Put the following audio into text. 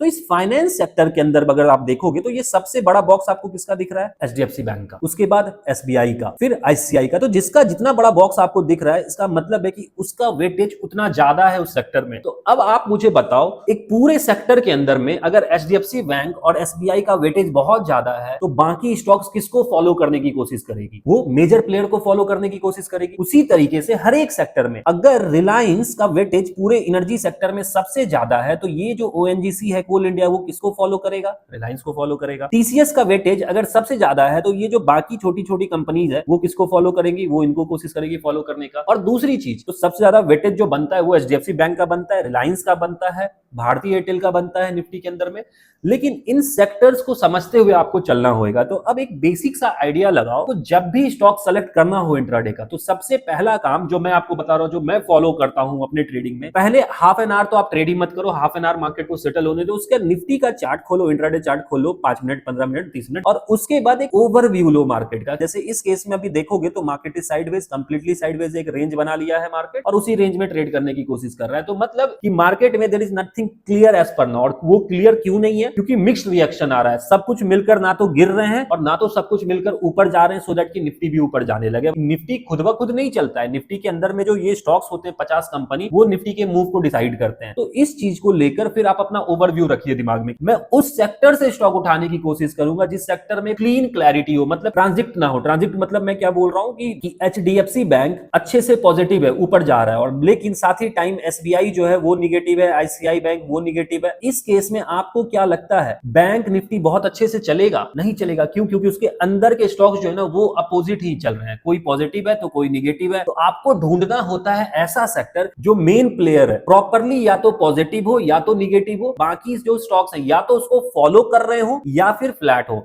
तो इस finance sector के अंदर अगर आप देखोगे तो ये सबसे बड़ा बॉक्स आपको किसका दिख रहा है? एचडीएफसी बैंक का, उसके बाद एसबीआई का, फिर आईसीआई का। तो जिसका जितना बड़ा बॉक्स आपको दिख रहा है, इसका मतलब है कि उसका वेटेज उतना ज्यादा है उस सेक्टर में। तो अब आप मुझे बताओ, एक पूरे सेक्टर के अंदर में अगर एचडीएफसी बैंक और एसबीआई का वेटेज बहुत ज्यादा है, तो बाकी स्टॉक्स किसको फॉलो करने की कोशिश करेगी? वो मेजर प्लेयर को फॉलो करने की कोशिश करेगी। उसी तरीके से हर एक सेक्टर में अगर रिलायंस का वेटेज पूरे एनर्जी सेक्टर में सबसे ज्यादा है, तो ये जो ओएनजीसी है, कोल इंडिया, वो किसको फॉलो करेगा? रिलायंस को फॉलो करेगा। टीसीएस का वेटेज अगर सबसे ज्यादा है, तो ये जो बाकी छोटी छोटी कंपनीज है, वो किसको फॉलो करेंगी? वो इनको कोशिश करेगी फॉलो करने का। और दूसरी चीज, तो सबसे ज्यादा वेटेज जो बनता है वो एचडीएफसी बैंक का बनता है, रिलायंस का बनता है, भारतीय एयरटेल का बनता है निफ्टी के अंदर में। लेकिन इन सेक्टर्स को समझते हुए आपको चलना होगा। तो अब एक बेसिक सा आइडिया लगाओ, तो जब भी स्टॉक सेलेक्ट करना हो इंट्राडे का, तो सबसे पहला काम जो मैं आपको बता रहा हूं, जो मैं फॉलो करता हूं अपने ट्रेडिंग में, पहले हाफ एन आवर तो आप ट्रेडिंग मत करो, हाफ एन आवर मार्केट को सेटल होने दो। उसके निफ्टी का चार्ट खोलो, इंट्राडे चार्ट खोलो, 5 मिनट, 15 मिनट, 30 मिनट, और उसके बाद एक ओवरव्यू लो मार्केट का। जैसे इस केस में अभी देखोगे तो market is sideways, completely sideways, एक रेंज बना लिया है मार्केट और उसी रेंज में ट्रेड करने की कोशिश कर रहा है। तो मतलब कि मार्केट में there is nothing clear as per now. और वो क्लियर क्यों नहीं है? क्योंकि मिक्स्ड रिएक्शन आ रहा है। सब कुछ मिलकर ना तो गिर रहे हैं और ना तो सब कुछ मिलकर ऊपर जा रहे हैं, सो दैट कि निफ्टी भी ऊपर जाने लगे। निफ्टी खुद ब खुद नहीं चलता है। निफ्टी के अंदर में जो ये स्टॉक्स होते हैं 50 कंपनी, वो निफ्टी के मूव को डिसाइड करते हैं। तो इस चीज को लेकर फिर आप अपना ओवरव्यू रखिए दिमाग में। मैं उस सेक्टर से स्टॉक उठाने की कोशिश करूंगा जिस सेक्टर में क्लीन क्लैरिटी हो, मतलब ट्रांजिट ना हो। ट्रांजिट मतलब मैं क्या बोल रहा हूं कि एचडीएफसी बैंक अच्छे से पॉजिटिव है, ऊपर जा रहा है, और लेकिन साथ ही टाइम एसबीआई जो है वो निगेटिव है, आईसीआई बैंक वो निगेटिव है। इस केस में आपको क्या लगता है, बैंक निफ्टी बहुत अच्छे से चलेगा? नहीं चलेगा। क्यों? क्योंकि उसके अंदर के स्टॉक्स जो है ना वो अपोजिट ही चल रहे हैं। कोई पॉजिटिव है तो कोई निगेटिव है। तो आपको ढूंढना होता है ऐसा सेक्टर जो मेन प्लेयर है, प्रॉपरली या तो पॉजिटिव हो या तो निगेटिव हो, बाकी जो स्टॉक्स हैं या तो उसको फॉलो कर रहे हो या फिर फ्लैट हो।